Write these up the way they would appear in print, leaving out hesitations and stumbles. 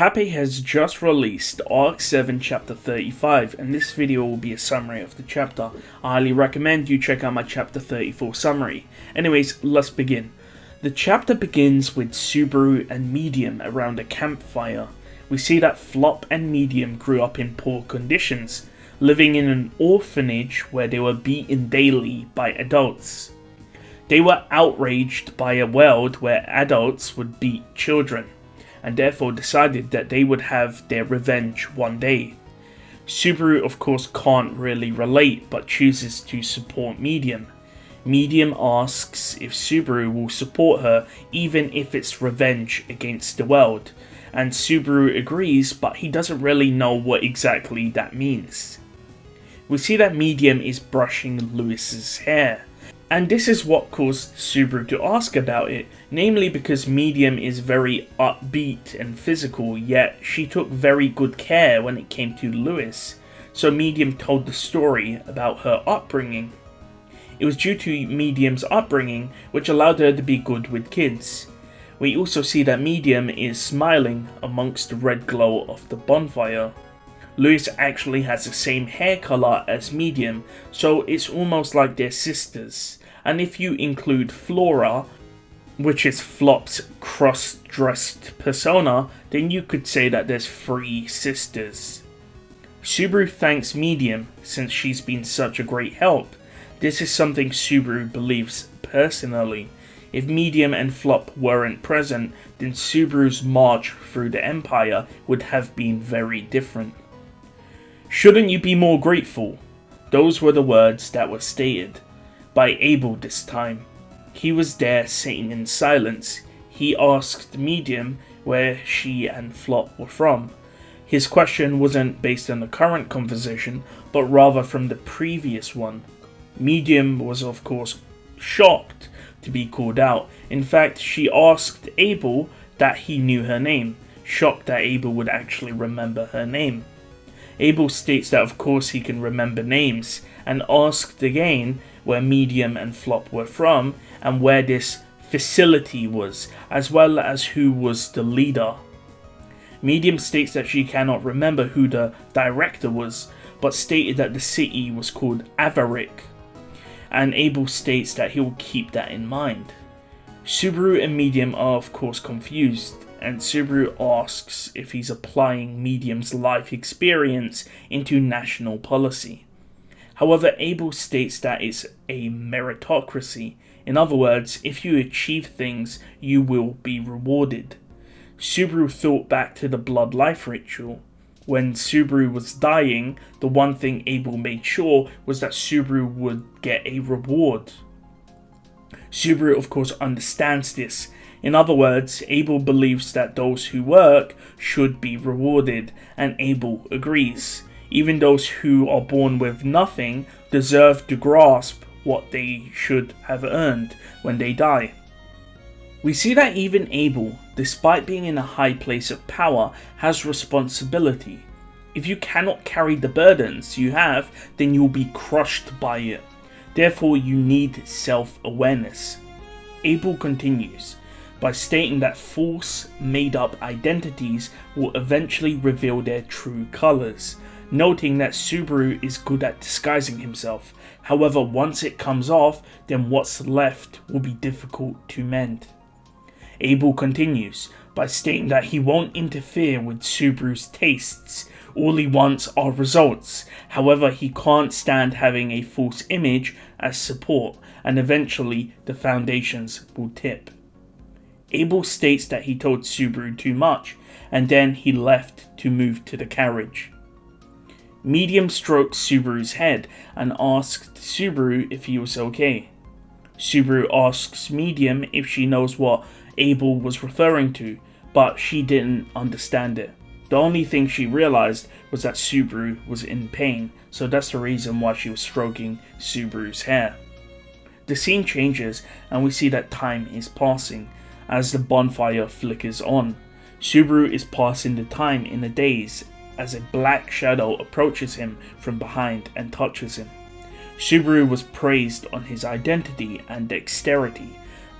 Tappei has just released Arc 7 Chapter 35, and this video will be a summary of the chapter. I highly recommend you check out my Chapter 34 summary. Anyways, let's begin. The chapter begins with Subaru and Medium around a campfire. We see that Flop and Medium grew up in poor conditions, living in an orphanage where they were beaten daily by adults. They were outraged by a world where adults would beat children, and therefore decided that they would have their revenge one day. Subaru of course can't really relate, but chooses to support Medium. Medium asks if Subaru will support her even if it's revenge against the world, and Subaru agrees, but he doesn't really know what exactly that means. We see that Medium is brushing Lewis's hair, and this is what caused Subaru to ask about it, namely because Medium is very upbeat and physical, yet she took very good care when it came to Lewis, so Medium told the story about her upbringing. It was due to Medium's upbringing which allowed her to be good with kids. We also see that Medium is smiling amongst the red glow of the bonfire. Lewis actually has the same hair color as Medium, so it's almost like they're sisters. And if you include Flora, which is Flop's cross-dressed persona, then you could say that there's 3 sisters. Subaru thanks Medium since she's been such a great help. This is something Subaru believes personally. If Medium and Flop weren't present, then Subaru's march through the Empire would have been very different. "Shouldn't you be more grateful?" Those were the words that were stated by Abel this time. He was there sitting in silence. He asked Medium where she and Flop were from. His question wasn't based on the current conversation, but rather from the previous one. Medium was of course shocked to be called out. In fact, she asked Abel that he knew her name, shocked that Abel would actually remember her name. Abel states that of course he can remember names, and asked again where Medium and Flop were from and where this facility was, as well as who was the leader. Medium states that she cannot remember who the director was, but stated that the city was called Avaric, and Abel states that he will keep that in mind. Subaru and Medium are of course confused, and Subaru asks if he's applying Medium's life experience into national policy. However, Abel states that it's a meritocracy. In other words, if you achieve things, you will be rewarded. Subaru thought back to the blood life ritual. When Subaru was dying, the one thing Abel made sure was that Subaru would get a reward. Subaru of course understands this. In other words, Abel believes that those who work should be rewarded, and Abel agrees. Even those who are born with nothing deserve to grasp what they should have earned when they die. We see that even Abel, despite being in a high place of power, has responsibility. If you cannot carry the burdens you have, then you will be crushed by it. Therefore, you need self-awareness. Abel continues by stating that false, made-up identities will eventually reveal their true colors, noting that Subaru is good at disguising himself. However, once it comes off, then what's left will be difficult to mend. Abel continues by stating that he won't interfere with Subaru's tastes. All he wants are results. However, he can't stand having a false image as support, and eventually the foundations will tip. Abel states that he told Subaru too much, and then he left to move to the carriage. Medium stroked Subaru's head and asked Subaru if he was okay. Subaru asks Medium if she knows what Abel was referring to, but she didn't understand it. The only thing she realized was that Subaru was in pain, so that's the reason why she was stroking Subaru's hair. The scene changes and we see that time is passing as the bonfire flickers on. Subaru is passing the time in a daze as a black shadow approaches him from behind and touches him. Subaru was praised on his identity and dexterity,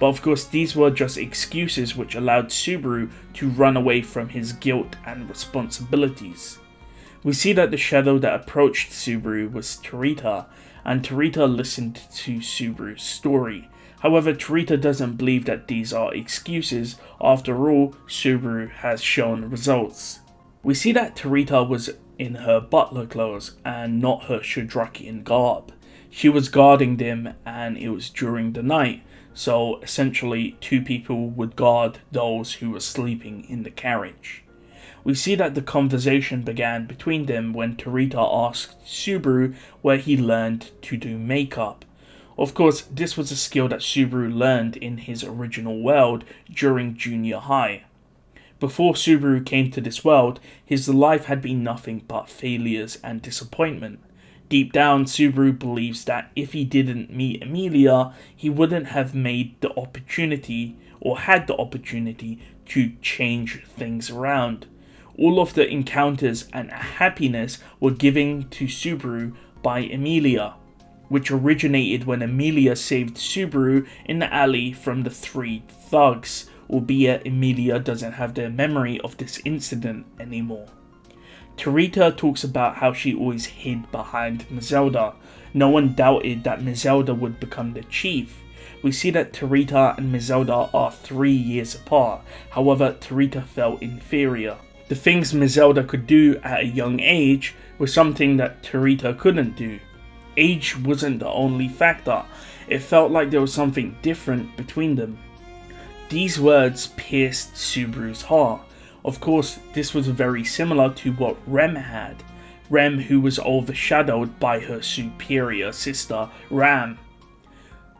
But of course these were just excuses which allowed Subaru to run away from his guilt and responsibilities. We see that the shadow that approached Subaru was Tarita, and Tarita listened to Subaru's story. However, Tarita doesn't believe that these are excuses. After all, Subaru has shown results. We see that Tarita was in her butler clothes and not her Shadrachian garb. She was guarding them, and it was during the night, so essentially 2 people would guard those who were sleeping in the carriage. We see that the conversation began between them when Tarita asked Subaru where he learned to do makeup. Of course, this was a skill that Subaru learned in his original world during junior high. Before Subaru came to this world, his life had been nothing but failures and disappointment. Deep down, Subaru believes that if he didn't meet Emilia, he wouldn't have made the opportunity or had the opportunity to change things around. All of the encounters and happiness were given to Subaru by Emilia, which originated when Emilia saved Subaru in the alley from the 3 thugs, albeit Emilia doesn't have the memory of this incident anymore. Tarita talks about how she always hid behind Mazelda. No one doubted that Mazelda would become the chief. We see that Tarita and Mazelda are 3 years apart, however Tarita felt inferior. The things Mazelda could do at a young age were something that Tarita couldn't do. Age wasn't the only factor, it felt like there was something different between them. These words pierced Subaru's heart. Of course, this was very similar to what Rem had. Rem, who was overshadowed by her superior sister, Ram.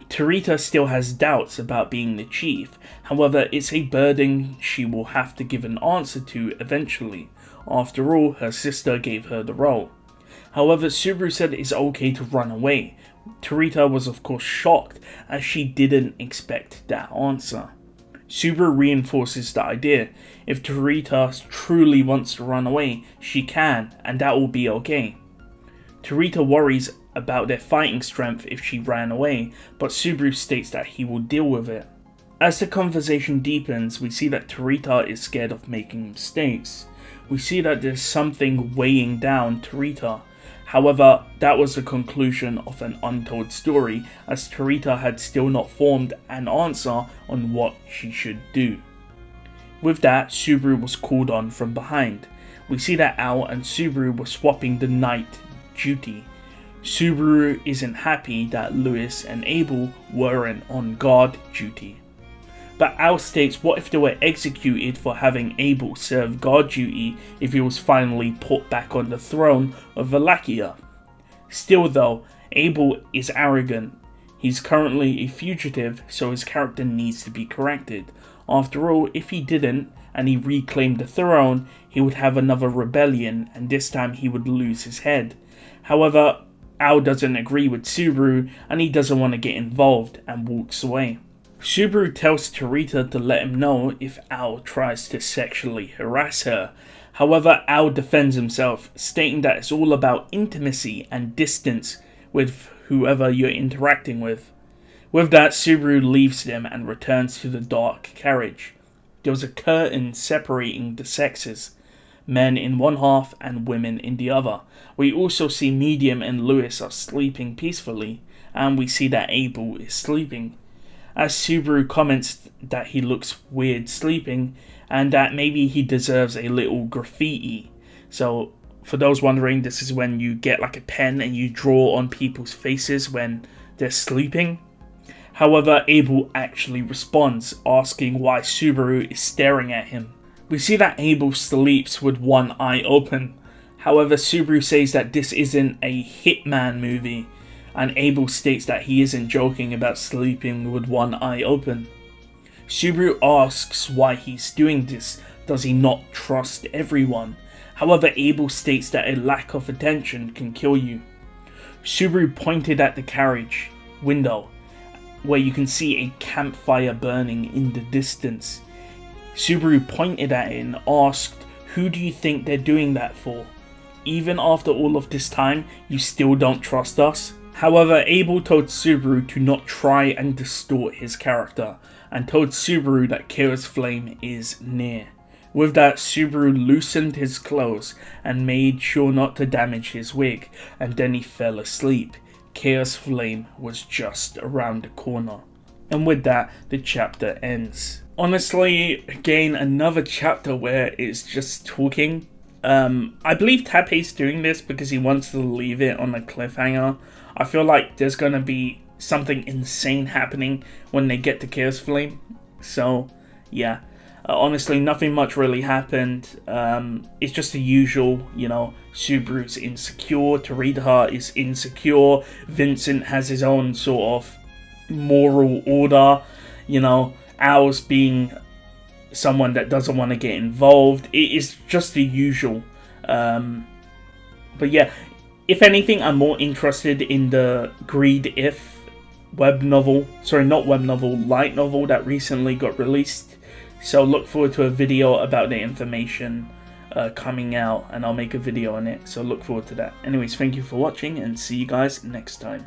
Tarita still has doubts about being the chief, however it's a burden she will have to give an answer to eventually. After all, her sister gave her the role. However, Subaru said it's okay to run away. Tarita was of course shocked as she didn't expect that answer. Subaru reinforces the idea. If Tarita truly wants to run away, she can, and that will be okay. Tarita worries about their fighting strength if she ran away, but Subaru states that he will deal with it. As the conversation deepens, we see that Tarita is scared of making mistakes. We see that there's something weighing down Tarita. However, that was the conclusion of an untold story, as Tarita had still not formed an answer on what she should do. With that, Subaru was called on from behind. We see that Ao and Subaru were swapping the night duty. Subaru isn't happy that Lewis and Abel weren't on guard duty. But Ao states what if they were executed for having Abel serve guard duty if he was finally put back on the throne of Wallachia. Still though, Abel is arrogant. He's currently a fugitive, so his character needs to be corrected. After all, if he didn't, and he reclaimed the throne, he would have another rebellion, and this time he would lose his head. However, Ao doesn't agree with Subaru, and he doesn't want to get involved, and walks away. Subaru tells Tarita to let him know if Ao tries to sexually harass her. However, Ao defends himself, stating that it's all about intimacy and distance with whoever you're interacting with. With that, Subaru leaves them and returns to the dark carriage. There was a curtain separating the sexes, men in one half and women in the other. We also see Medium and Lewis are sleeping peacefully, and we see that Abel is sleeping. As Subaru comments that he looks weird sleeping, and that maybe he deserves a little graffiti. So, for those wondering, this is when you get like a pen and you draw on people's faces when they're sleeping. However, Abel actually responds, asking why Subaru is staring at him. We see that Abel sleeps with one eye open. However, Subaru says that this isn't a Hitman movie, and Abel states that he isn't joking about sleeping with one eye open. Subaru asks why he's doing this, does he not trust everyone? However, Abel states that a lack of attention can kill you. Subaru pointed at the carriage window, where you can see a campfire burning in the distance. Subaru pointed at it and asked, who do you think they're doing that for? Even after all of this time, you still don't trust us? However, Abel told Subaru to not try and distort his character, and told Subaru that Chaos Flame is near. With that, Subaru loosened his clothes and made sure not to damage his wig, and then he fell asleep. Chaos Flame was just around the corner. And with that, the chapter ends. Honestly, again, another chapter where it's just talking. I believe Tappei's doing this because he wants to leave it on a cliffhanger. I feel like there's gonna be something insane happening when they get to Chaos Flame. So, yeah. Honestly, nothing much really happened. It's just the usual, you know, Subaru's insecure, Tarita is insecure, Vincent has his own sort of moral order, you know, Owls being someone that doesn't want to get involved. It is just the usual. But yeah, if anything, I'm more interested in the Greed If light novel that recently got released. So look forward to a video about the information coming out, and I'll make a video on it. So look forward to that. Anyways, thank you for watching, and see you guys next time.